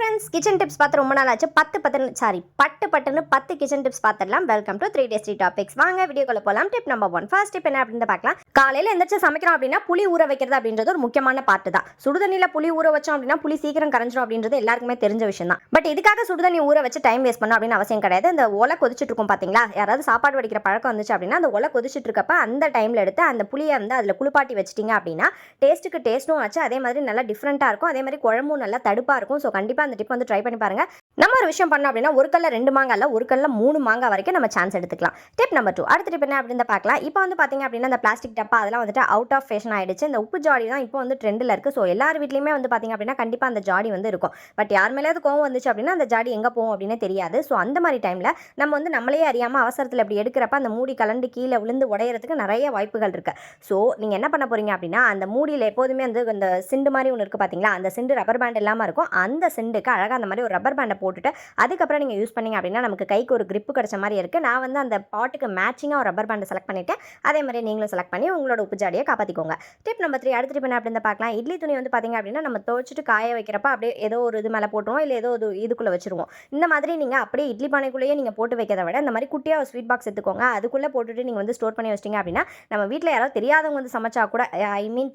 Friends, kitchen tips பார்த்து ரொம்ப நாள் ஆச்சு. பட்டுன்னு 10 கிச்சன் டிப்ஸ் பார்த்துடலாம். Welcome to 3 days 3 topics. வாங்க வீடியோக்குள்ள போலாம். Tip number 1. ஃபர்ஸ்ட் டிப் என்ன அப்படின்னு பார்க்கலாம். காலையில எந்திரிச்சு சமைக்கிறோம் அப்படின்னா புளி ஊற வைக்கிறது அப்படின்றது ஒரு முக்கியமான பார்ட் தான். சுடுதண்ணில புளி ஊற வச்சோம் அப்படின்னா புளி சீக்கிரம் கரைஞ்சிரும் அப்படின்றது எல்லாருக்குமே தெரிஞ்ச விஷயம் தான். பட் இதுக்காக சுடுதண்ணி ஊற வச்சு டைம் வேஸ்ட் பண்ணணும் அப்படின்னு அவசியம் கிடையாது. இந்த ஒலை கொதிச்சிட்டு இருக்கும் பாத்தீங்களா, யாராவது சாப்பாடு வடிக்கிற பழக்கம் வந்துச்சு அப்படின்னா அந்த ஒலை கொதிச்சிட்டு இருக்கப்ப அந்த டைம்ல எடுத்து அந்த புளியை வந்து அதில் குளிப்பாட்டி வச்சிட்டீங்க அப்படின்னா டேஸ்ட்டுக்கு டேஸ்ட்டும் ஆச்சு, அதே மாதிரி நல்லா டிஃப்ரெண்ட்டாக இருக்கும், அதே மாதிரி குழம்பும் நல்லா தடுப்பாக இருக்கும். ஸோ கண்டிப்பாக அந்த டிப் வந்து ட்ரை பண்ணி பாருங்க. நம்ம ஒரு விஷயம் பண்ணோம் அப்படின்னா ஒரு கல்ல 2 மாங்காய் இல்லை, ஒரு கல்ல 3 மாங்காய் வரைக்கும் நம்ம சான்ஸ் எடுத்துக்கலாம். Tip number 2. அடுத்த டிப் என்ன அப்படின்னு பார்க்கலாம். இப்போ வந்து பார்த்தீங்க அப்படின்னா இந்த பிளாஸ்டிக் டப்பா அதெல்லாம் வந்துட்டு அவுட் ஆஃப் ஃபேஷன் ஆயிடுச்சு. இந்த உப்பு ஜாடி தான் இப்போ வந்து ட்ரெண்டில் இருக்குது. ஸோ எல்லார் வீட்லையுமே வந்து பார்த்தீங்க அப்படின்னா கண்டிப்பாக அந்த ஜாடி வந்து இருக்கும். பட் யார் மேலேயாவது கோவம் வந்துச்சு அப்படின்னா அந்த ஜாடி எங்கே போகும் அப்படின்னு தெரியாது. ஸோ அந்த மாதிரி டைமில் நம்ம வந்து நம்மளே அறியாமல் அவசரத்தில் இப்படி எடுக்கிறப்ப அந்த மூடி கலண்டு கீழே விழுந்து உடையிறதுக்கு நிறைய வாய்ப்புகள் இருக்குது. ஸோ நீங்கள் என்ன பண்ண போகிறீங்க அப்படின்னா அந்த மூடியில் எப்போதுமே வந்து இந்த சிண்டு மாதிரி ஒன்று இருக்குது பார்த்தீங்களா, அந்த சிண்டு ரப்பர் பேண்ட் இல்லாமல் இருக்கும். அந்த சிண்டுக்கு அழகாக அந்த மாதிரி ஒரு ரப்பர் பேண்டை போட்டுட்டு அதுக்கப்புறம் நீங்கள் யூஸ் பண்ணிங்க அப்படின்னா நமக்கு கைக்கு ஒரு கிரிப்பு கிடைச்ச மாதிரி இருக்குது. நான் வந்து அந்த பாட்டுக்கு மேட்சிங்காக ஒரு ரப்பர் பேண்டை செலக்ட் பண்ணியிருக்கேன். அதே மாதிரி நீங்களும் செலக்ட் பண்ணி உங்களோட உப்பு ஜாடியை காப்பாற்றிக்கோங்க. Tip number 3. அடுத்த டிப் என்ன அப்படின்னு பார்க்கலாம். இட்லி துணி வந்து பார்த்தீங்க அப்படின்னா நம்ம துவைச்சிட்டு காய வைக்கிறப்ப அப்படியே ஏதோ ஒரு இது மேலே போட்டுருவோம், இல்லை ஏதோ ஒரு இதுக்குள்ளே வச்சுருவோம். இந்த மாதிரி நீங்கள் அப்படியே இட்லி பானைக்குள்ளேயே நீங்கள் போட்டு வைக்கிறத விட இந்த மாதிரி குட்டியாக ஒரு ஸ்வீட் பாக்ஸ் எடுத்துக்கோங்க. அதுக்குள்ளே போட்டுட்டு நீங்கள் வந்து ஸ்டோர் பண்ணி வச்சிட்டிங்க அப்படின்னா நம்ம வீட்டில் யாராவது தெரியாதவங்க வந்து சமைச்சா கூட,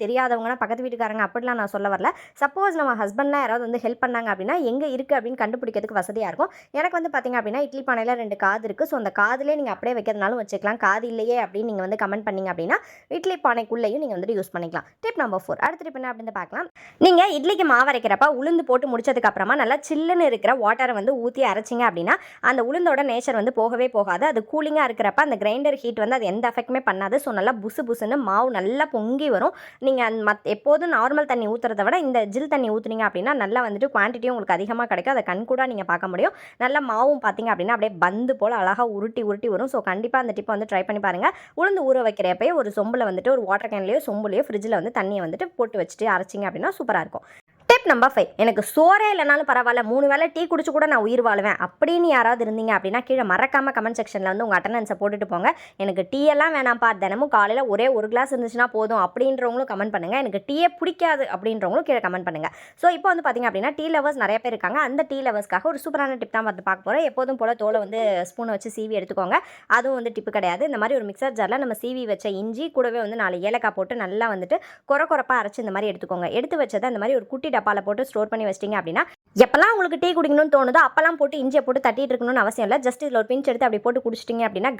தெரியாதவங்கன்னா பக்கத்து வீட்டுக்காரங்க அப்படிலாம் நான் சொல்ல வரல, சப்போஸ் நம்ம ஹஸ்பண்ட்லாம் யாராவது வந்து ஹெல்ப் பண்ணாங்க அப்படின்னா எங்கே இருக்குது அப்படின்னு கண்டுபிடிக்கிறதுக்கு வசதியாக இருக்கும். எனக்கு வந்து பார்த்தீங்க அப்படின்னா இட்லி பானையில் 2 காது இருக்குது. ஸோ அந்த காதுலேயே நீங்கள் அப்படியே வைக்கிறதுனாலும் வச்சுக்கலாம். காது இல்லையே அப்படின்னு நீங்கள் வந்து கமெண்ட் பண்ணிங்க அப்படின்னா இட்லி பானைக்குள்ளேயும் நீங்கள் வந்து யூஸ் பண்ணிக்கலாம். Tip number 4. அடுத்த டிப் என்ன அப்படின்னு பார்க்கலாம். நீங்கள் இட்லிக்கு மாவு அரைக்கிறப்ப உளுந்து போட்டு முடிச்சதுக்கு அப்புறமா நல்லா சில்லுன்னு இருக்கிற வாட்டரை வந்து ஊற்றி அரைச்சிங்க அப்படின்னா அந்த உளுந்தோட நேச்சர் வந்து போகவே போகாது. அது கூலிங்காக இருக்கிறப்ப அந்த கிரைண்டர் ஹீட் வந்து அது எந்த எஃபெக்ட்டுமே பண்ணாது. ஸோ நல்லா புசுன்னு மாவு நல்லா பொங்கி வரும். நீங்கள் எப்போதும் நார்மல் தண்ணி ஊற்றுறத விட இந்த ஜில் தண்ணி ஊற்றுனீங்க அப்படின்னா நல்லா வந்துட்டு குவான்டிட்டியும் உங்களுக்கு அதிகமாக கிடைக்கும். அதை கண் கூட நீங்கள் பார்க்க முடியும். நல்ல மாவும் பார்த்தீங்க அப்படின்னா அப்படியே பந்து போல் அழகாக உருட்டி வரும். ஸோ கண்டிப்பாக அந்த டிப்பை வந்து ட்ரை பண்ணி பாருங்கள். உளுந்து ஊற வைக்கிறப்பயே ஒரு சொம்பில் வந்துட்டு ஒரு வாட்டர் கேன்லையோ சொம்புலையோ ஃப்ரிட்ஜில் வந்து தண்ணியை வந்துட்டு போட்டு வச்சுட்டு அரைச்சிங்க அப்படின்னா சூப்பராக இருக்கும். Tip number 5. எனக்கு சோறே இல்லைனாலும் பரவாயில்ல, 3 வேளை டீ குடிச்சு கூட நான் உயிர் வாழுவேன் அப்படின்னு யாராவது இருந்தீங்க அப்படின்னா கீழே மறக்காமல் கமெண்ட் செக்ஷனில் வந்து உங்கள் அட்டண்டன்ஸை போட்டுட்டு போங்க. எனக்கு டீ எல்லாம் வேணாம்ப்பா, தினமும் காலையில் ஒரே ஒரு கிளாஸ் இருந்துச்சுன்னா போதும் அப்படின்றவங்களும் கமெண்ட் பண்ணுங்கள். எனக்கு டீயே பிடிக்காது அப்படின்றவங்களும் கீழே கமெண்ட் பண்ணுங்கள். ஸோ இப்போ வந்து பார்த்தீங்க அப்படின்னா டீ லவர்ஸ் நிறைய பேர் இருக்காங்க. அந்த டீ லவர்ஸ்க்காக ஒரு சூப்பரான டிப் தான் வந்து பார்க்க போகிறேன். எப்போதும் போல் தோலை வந்து ஸ்பூனை வச்சு சீவி எடுத்துக்கோங்க. அதுவும் வந்து டிப்பு கிடையாது. இந்த மாதிரி ஒரு மிக்சர் ஜாரில் நம்ம சீவி வச்ச இஞ்சி கூடவே வந்து 4 ஏலக்காய் போட்டு நல்லா வந்துட்டு கொரப்பாக அரைச்சி இந்த மாதிரி எடுத்துக்கோங்க. எடுத்து வச்சதை அந்த மாதிரி ஒரு குட்டி டப்பாவில் போட்டு ஸ்டோர் பண்ணி வச்சிட்டிங்க அப்படின்னா எப்பெல்லாம் உங்களுக்கு டீ குடிக்கணும்னு தோணுதோ அப்பெல்லாம் போட்டு இஞ்சியை போட்டு தட்டிட்டு இருக்கணும்னு அவசியம் இல்லை. ஜஸ்ட் இதில் ஒரு பிஞ்ச் எடுத்து அப்படி போட்டு குடிச்சிட்டிங்க அப்படின்னா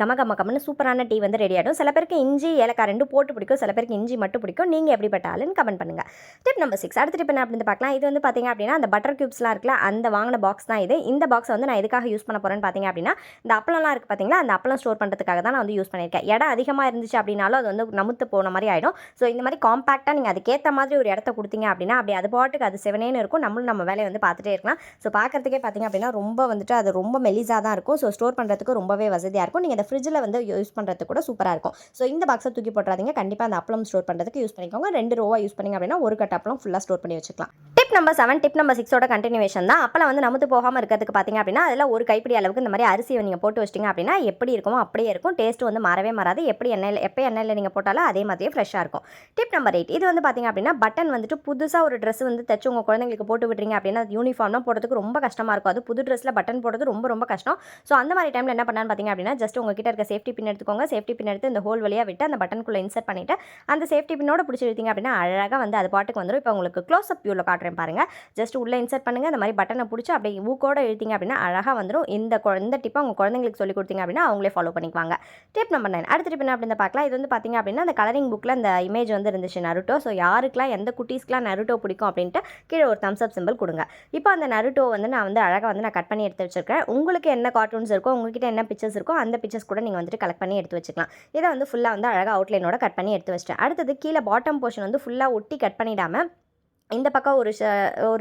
கமன்னு சூப்பரான டீ வந்து ரெடி ஆகிடும். சில பேருக்கு இஞ்சி ஏலக்காய் 2 போட்டு பிடிக்கும், சில பேருக்கு இஞ்சி மட்டும் பிடிக்கும். நீங்கள் எப்படிப்பட்ட ஆளுன்னு கமெண்ட் பண்ணுங்கள். Tip number 6. அடுத்த டிப் என்ன அப்படின்னு பார்க்கலாம். இது வந்து பார்த்தீங்க அப்படின்னா அந்த பட்டர் கியூப்ஸ்லாம் இருக்குல்ல, அந்த வாங்கின பாக்ஸ் தான் இது. இந்த பாக்ஸை வந்து நான் எதுக்காக யூஸ் பண்ண போகிறேன்னு பார்த்தீங்க அப்படின்னா இந்த அப்பளம்லாம் இருக்குது பார்த்தீங்களா, அந்த அப்பளம் ஸ்டோர் பண்ணுறதுக்காக தான் நான் வந்து யூஸ் பண்ணியிருக்கேன். இடம் அதிகமாக இருந்துச்சு அப்படின்னாலும் அது வந்து நமுத்து போன மாதிரி ஆகிடும். ஸோ இந்த மாதிரி காம்பேக்டாக நீங்கள் அதுக்கேற்ற மாதிரி ஒரு இடத்த கொடுத்தீங்க அப்படின்னா அப்படி அது பாட்டுக்கு அது செவனேன்னு இருக்கும். நம்ம வேலையை வந்து பார்த்துட்டே இருக்கலாம். ஸோ பார்க்குறதுக்கே பார்த்தீங்க அப்படின்னா ரொம்ப வந்துட்டு அது ரொம்ப மெலிசாக தான் இருக்கும். ஸோ ஸ்டோர் பண்ணுறதுக்கு ரொம்பவே வசதியாக இருக்கும். நீங்கள் அந்த ஃப்ரிட்ஜில் வந்து யூஸ் பண்ணுறதுக்கு கூட சூப்பராக இருக்கும். ஸோ இந்த பாக்ஸை தூக்கி போட்டுறாதீங்க. கண்டிப்பாக அந்த அப்பளம் ஸ்டோர் பண்ணுறதுக்கு யூஸ் பண்ணிக்கோங்க. 2 ரோவாக யூஸ் பண்ணிங்க அப்படின்னா ஒரு கட் அப்பளம் ஃபுல்லாக ஸ்டோர் பண்ணி வச்சுக்கலாம். Tip number 7. டிப் நம்பர் 6ஓட கண்டினியூவேஷன் தான். அப்பளம் வந்து நமத்து போகாமல் இருக்கிறதுக்கு பார்த்தீங்க அப்படின்னா அதில் ஒரு கைப்பிடி அளவுக்கு இந்த மாதிரி அரிசியை நீங்கள் போட்டு வச்சிட்டிங்க அப்படின்னா எப்படி இருக்குமோ அப்படியே இருக்கும். டேஸ்ட்டு வந்து மாறவே மாறாது. எப்போ எண்ணெயில் நீங்கள் போட்டாலும் அதே மாதிரியே ஃப்ரெஷ்ஷாக இருக்கும். Tip number 8. இது வந்து பார்த்தீங்க அப்படின்னா பட்டன் வந்துட்டு புதுசாக ஒரு ட்ரெஸ் வந்து தைச்சு உங்கள் குழந்தைங்களுக்கு போட்டு விட்டுறீங்க அப்படின்னா அது யூனிஃபார்ம்லாம் போடுறதுக்கு ரொம்ப கஷ்டமாக இருக்கும். அது புது ட்ரெஸ்ஸில் பட்டன் போடுறது ரொம்ப கஷ்டம். ஸோ அந்த மாதிரி டைமில் என்ன பண்ணான்னு பார்த்தீங்க அப்படின்னா ஜஸ்ட் உங்ககிட்ட இருக்க சேஃப்டி பின் எடுத்துக்கோங்க. சேஃப்டி பின் எடுத்து இந்த ஹோல் வழியாக விட்டு அந்த பட்டனுக்குள்ளே இன்சர்ட் பண்ணிவிட்டு அந்த சேஃப்டி பின்னோட பிடிச்சி எடுத்தீங்க அப்படின்னா அழகாக வந்து அது பாட்டுக்கு வந்துடும். இப்போ உங்களுக்கு க்ளோஸ் அப் வியூவில் காட்டுறேன் பாருங்கள். ஜஸ்ட் உள்ளே இன்சர்ட் பண்ணுங்கள். அந்த மாதிரி பட்டனை பிடிச்சி அப்படியே ஊக்கோட எழுத்திங்க அப்படின்னா அழகாக வந்துடும். இந்த டிப்பை உங்கள் குழந்தைங்களுக்கு சொல்லி கொடுத்தீங்க அப்படின்னா அவங்களே ஃபாலோ பண்ணிக்குவாங்க. Tip number 9. அடுத்த டிப் என்ன அப்படின்னு பார்க்கலாம். இது வந்து பார்த்தீங்க அப்படின்னா அந்த கலரிங் புக்கில் அந்த இமேஜ் வந்து இருந்துச்சு நருட்டோ. ஸோ யாருக்கெல்லாம் எந்த குட்டீஸ்க்குலாம் நருட்டோ பிடிக்கும் அப்படின்ட்டு கீழே ஒரு தம்ஸ் அப் சிம்பிள் கொடுங்க. இப்போ அந்த நருட்டோ வந்து நான் வந்து அழகாக வந்து நான் கட் பண்ணி எடுத்து வச்சிருக்கேன். உங்களுக்கு என்ன கார்ட்டூன்ஸ் இருக்கோ, உங்ககிட்ட என்ன பிக்சர்ஸ் இருக்கோ அந்த பிக்சர்ஸ் கூட நீங்கள் வந்துட்டு கலெக்ட் பண்ணி எடுத்து வச்சுக்கலாம். இதை வந்து ஃபுல்லாக வந்து அழகாக அவுட்லைனோட கட் பண்ணி எடுத்து வச்சிட்டேன். அடுத்தது கீழே பாட்டம் போர்ஷன் வந்து ஃபுல்லாக ஒட்டி கட் பண்ணிடாமல் இந்த பக்கம் ஒரு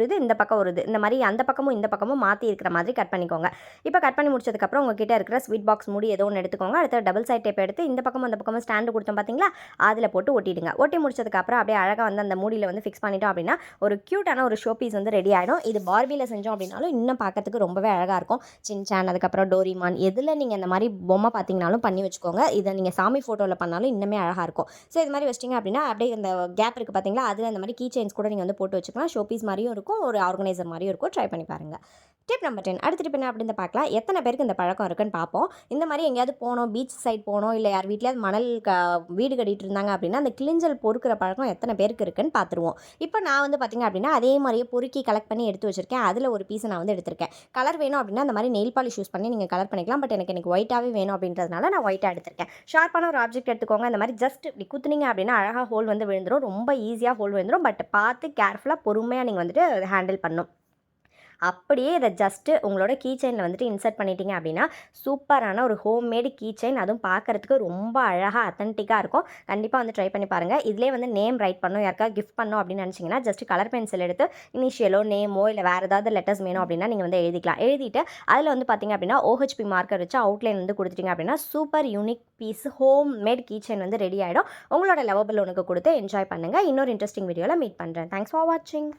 இது, இந்த பக்கம் ஒரு இது, இந்த மாதிரி அந்த பக்கமும் இந்த பக்கமும் மாற்றி இருக்கிற மாதிரி கட் பண்ணிக்கோங்க. இப்போ கட் பண்ணி முடிச்சதுக்கப்புறம் உங்ககிட்ட இருக்கிற ஸ்வீட் பாக்ஸ் மூடி ஏதோ ஒன்று எடுத்துக்கோங்க. அடுத்து டபுள் சைட் டேப் எடுத்து இந்த பக்கம் அந்த பக்கமும் ஸ்டாண்டு கொடுத்தோம் பார்த்தீங்களா, அதில் போட்டு ஒட்டிடுங்க. ஒட்டி முடிச்சதுக்கப்புறம் அப்படியே அழகாக வந்து அந்த மூடியில் வந்து ஃபிக்ஸ் பண்ணிட்டோம் அப்படின்னா ஒரு க்யூட்டான ஒரு ஷோ பீஸ் வந்து ரெடி ஆகிடும். இது பார்பியில் செஞ்சோம் அப்படின்னாலும் இன்னும் பார்க்கறதுக்கு ரொம்பவே அழகாக இருக்கும். சின்சான், அதுக்கப்புறம் டோரிமான், எதில் நீங்கள் இந்த மாதிரி பொம்மை பார்த்தீங்கனாலும் பண்ணி வச்சுக்கோங்க. இதை நீங்கள் சாமி ஃபோட்டோவில் பண்ணாலும் இன்னுமே அழகாக இருக்கும். ஸோ இது மாதிரி வச்சிட்டிங்க அப்படின்னா அப்படியே இந்த கேப் இருக்குது பார்த்தீங்களா, அதில் இந்த மாதிரி கீ செயின்ஸ் கூட நீங்கள் வந்து போட்டு வச்சுக்கலாம். ஷோ பீஸ் மாதிரியும் இருக்கும், ஒரு ஆர்கனைசர் மாதிரியும் இருக்கும். ட்ரை பண்ணி பாருங்கள். டிப் நம்பர் 10 அடுத்த டிப் என்ன அப்படின்னு பார்க்கலாம். எத்தனை பேருக்கு இந்த பழக்கம் இருக்குன்னு பார்ப்போம். இந்த மாதிரி எங்கேயாவது போனோம், பீச் சைட் போனோம், இல்லை யார் வீட்லையாவது மணல் வீடு கட்டிட்டு இருந்தாங்க அப்படின்னா அந்த கிளிஞ்சல் பொறுக்கிற பழக்கம் எத்தனை பேருக்கு இருக்குன்னு பார்த்துருவோம். இப்போ நான் வந்து பார்த்திங்க அப்படின்னா அதே மாதிரியே பொறுக்கி கலெக்ட் பண்ணி எடுத்து வச்சுருக்கேன். அதில் ஒரு பீஸை நான் வந்து எடுத்திருக்கேன். கலர் வேணும் அப்படின்னா அந்த மாதிரி நெயில் பாலிஷ் யூஸ் பண்ணி நீங்கள் கலர் பண்ணிக்கலாம். பட் எனக்கு ஒயிட்டாகவே வேணும் அப்படின்றதுனால நான் ஒயிட்டாக எடுத்திருக்கேன். ஷார்ப்பான ஒரு ஆப்ஜெக்ட் எடுத்துக்கோங்க. இந்த மாதிரி ஜஸ்ட் இப்படி குத்துனீங்க அப்படின்னா அழகாக ஹோல் வந்து விழுந்துடும். ரொம்ப ஈஸியாக ஹோல் விழுந்துடும். பட் பார்த்து கேர்ஃபுல்லாக பொறுமையாக நீங்கள் வந்துட்டு ஹேண்டில் பண்ணணும். அப்படியே இதை ஜஸ்ட்டு உங்களோட கீ செயினில் வந்துட்டு இன்சர்ட் பண்ணிட்டீங்க அப்படின்னா சூப்பரான ஒரு ஹோம்மேடு கீ செயின், அதுவும் பார்க்குறதுக்கு ரொம்ப அழகாக அத்தன்டிக்காக இருக்கும். கண்டிப்பாக வந்து ட்ரை பண்ணி பாருங்கள். இதிலே வந்து நேம் ரைட் பண்ணணும், யாருக்காவது கிஃப்ட் பண்ணணும் அப்படின்னு நினச்சிங்கன்னா ஜஸ்ட் கலர் பென்சில் எடுத்து இனிஷியலோ நேமோ இல்லை வேறு ஏதாவது லெட்டர்ஸ் வேணும் அப்படின்னா நீங்கள் வந்து எழுதிக்கலாம். எழுதிட்டு அதில் வந்து பார்த்திங்க அப்படின்னா OHP மார்க்கர் வச்சு அவுட்லைன் வந்து கொடுத்துட்டிங்க அப்படின்னா super unique piece home made key chain வந்து ரெடி ஆகிடும். உங்களோட லவபிள் உனக்கு கொடுத்து என்ஜாய் பண்ணுங்கள். இன்னொரு இன்ட்ரெஸ்டிங் வீடியோவில் மீட் பண்ணுறேன். தேங்க்ஸ் ஃபார் வாட்சிங்.